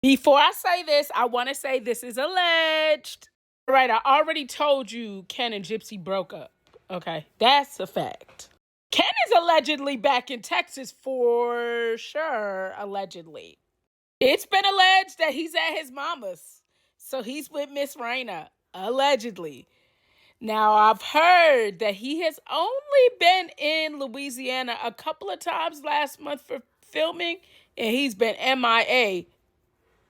Before I say this, I want to say this is alleged. All right, I already told you Ken and Gypsy broke up. Okay, that's a fact. Ken is allegedly back in Texas for sure, allegedly. It's been alleged that he's at his mama's. So he's with Miss Raina, allegedly. Now, I've heard that he has only been in Louisiana a couple of times last month for filming, and he's been MIA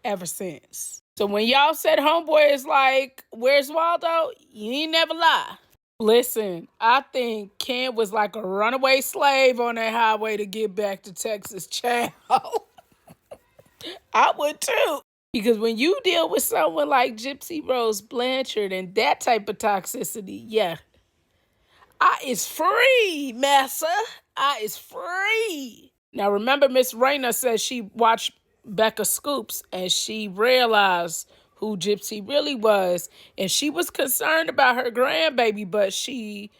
ever since. So when y'all said homeboy is like, where's Waldo? You ain't never lie. Listen, I think Ken was like a runaway slave on that highway to get back to Texas, child. I would too. Because when you deal with someone like Gypsy Rose Blanchard and that type of toxicity, yeah, I is free, massa. I is free. Now remember, Miss Raina says she watched Becca Scoops and she realized who Gypsy really was. And she was concerned about her grandbaby, but she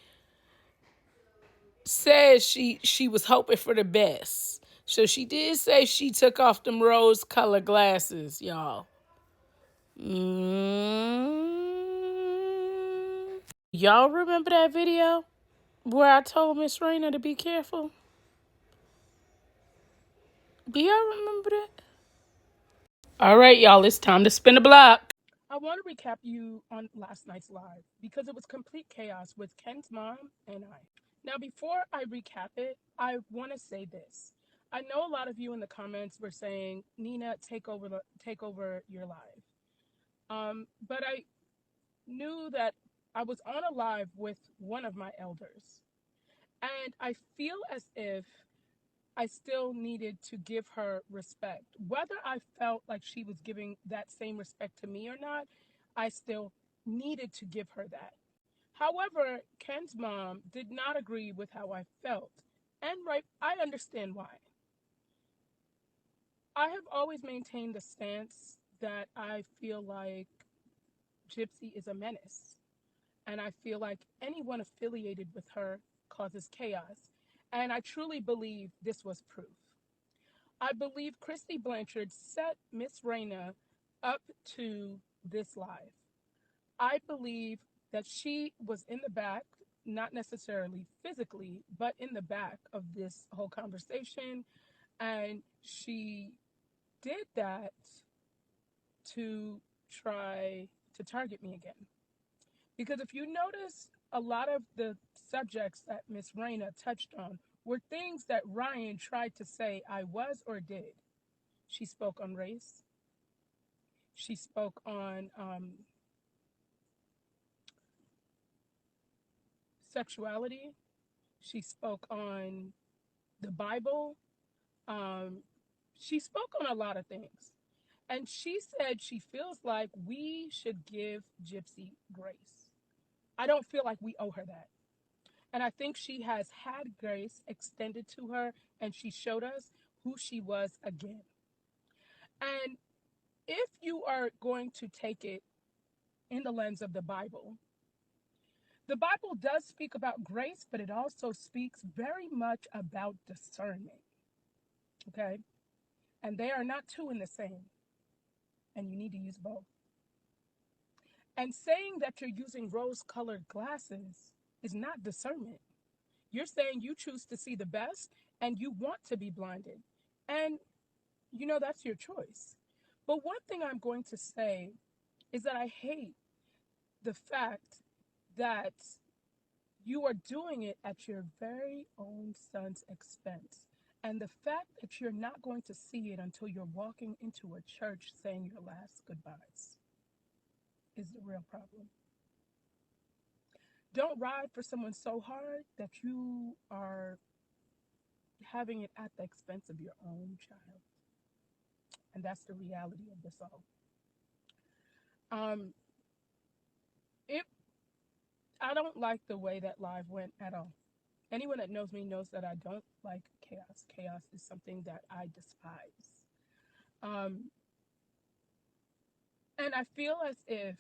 said she was hoping for the best. So she did say she took off them rose-colored glasses, y'all. Y'all remember that video where I told Miss Raina to be careful? Do y'all remember that? All right, y'all, it's time to spin the block. I want to recap you on last night's live because it was complete chaos with Ken's mom and I. Now, before I recap it, I want to say this. I know a lot of you in the comments were saying, Nina, take over your live. But I knew that I was on a live with one of my elders. And I feel as if I still needed to give her respect. Whether I felt like she was giving that same respect to me or not, I still needed to give her that. However, Ken's mom did not agree with how I felt. And right, I understand why. I have always maintained the stance that I feel like Gypsy is a menace. And I feel like anyone affiliated with her causes chaos. And I truly believe this was proof. I believe Christy Blanchard set Miss Raina up to this live. I believe that she was in the back, not necessarily physically, but in the back of this whole conversation. And she did that to try to target me again. Because if you notice, a lot of the subjects that Miss Raina touched on were things that Ryan tried to say I was or did. She spoke on race. She spoke on sexuality. She spoke on the Bible. She spoke on a lot of things. And she said she feels like we should give Gypsy grace. I don't feel like we owe her that. And I think she has had grace extended to her, and she showed us who she was again. And if you are going to take it in the lens of the Bible does speak about grace, but it also speaks very much about discernment. Okay? And they are not two in the same. And you need to use both. And saying that you're using rose-colored glasses is not discernment. You're saying you choose to see the best and you want to be blinded. And, that's your choice. But one thing I'm going to say is that I hate the fact that you are doing it at your very own son's expense. And the fact that you're not going to see it until you're walking into a church saying your last goodbyes is the real problem. Don't ride for someone so hard that you are having it at the expense of your own child. And that's the reality of this all. Um, it I don't like the way that live went at all. Anyone that knows me knows that I don't like chaos. Chaos is something that I despise. Um, and I feel as if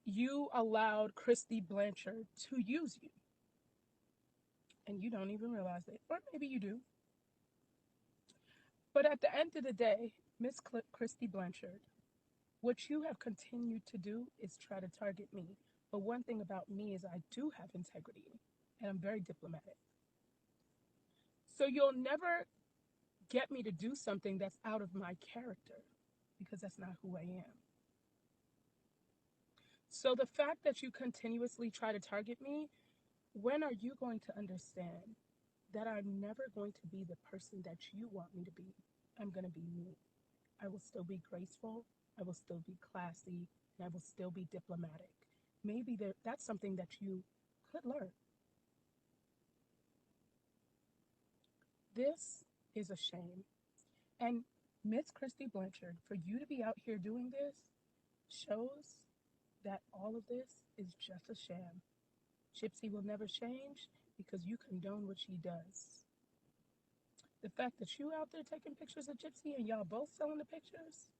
you allowed Christy Blanchard to use you. And you don't even realize it. Or maybe you do. But at the end of the day, Miss Christy Blanchard, what you have continued to do is try to target me. But one thing about me is I do have integrity and I'm very diplomatic. So you'll never get me to do something that's out of my character because that's not who I am. So the fact that you continuously try to target me, when are you going to understand that I'm never going to be the person that you want me to be? I'm going to be me. I will still be graceful, I will still be classy, and I will still be diplomatic. Maybe that's something that you could learn. This is a shame. And Miss Christy Blanchard, for you to be out here doing this shows that all of this is just a sham. Gypsy will never change because you condone what she does. The fact that you out there taking pictures of Gypsy and y'all both selling the pictures,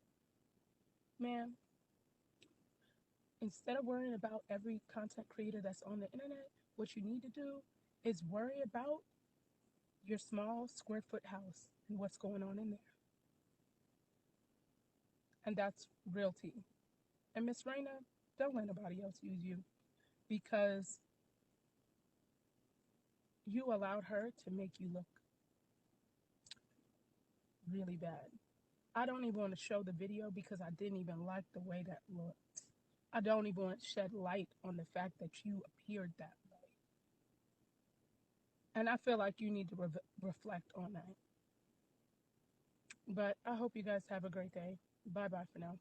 man, instead of worrying about every content creator that's on the internet, what you need to do is worry about your small square foot house and what's going on in there. And that's realty. And Miss Raina, don't let nobody else use you because you allowed her to make you look really bad. I don't even want to show the video because I didn't even like the way that looked. I don't even want to shed light on the fact that you appeared that way. And I feel like you need to reflect on that. But I hope you guys have a great day. Bye bye for now.